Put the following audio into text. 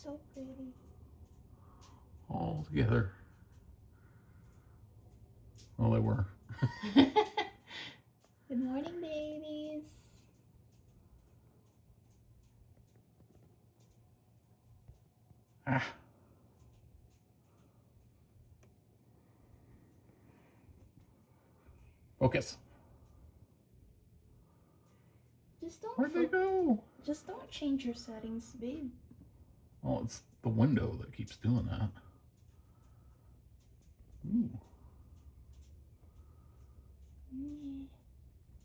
So pretty. All together. Well, they were. Good morning, babies. Ah. Focus. Just don't. Where'd they go? Just don't change your settings, babe. Oh, it's the window that keeps doing that. Ooh. Yeah.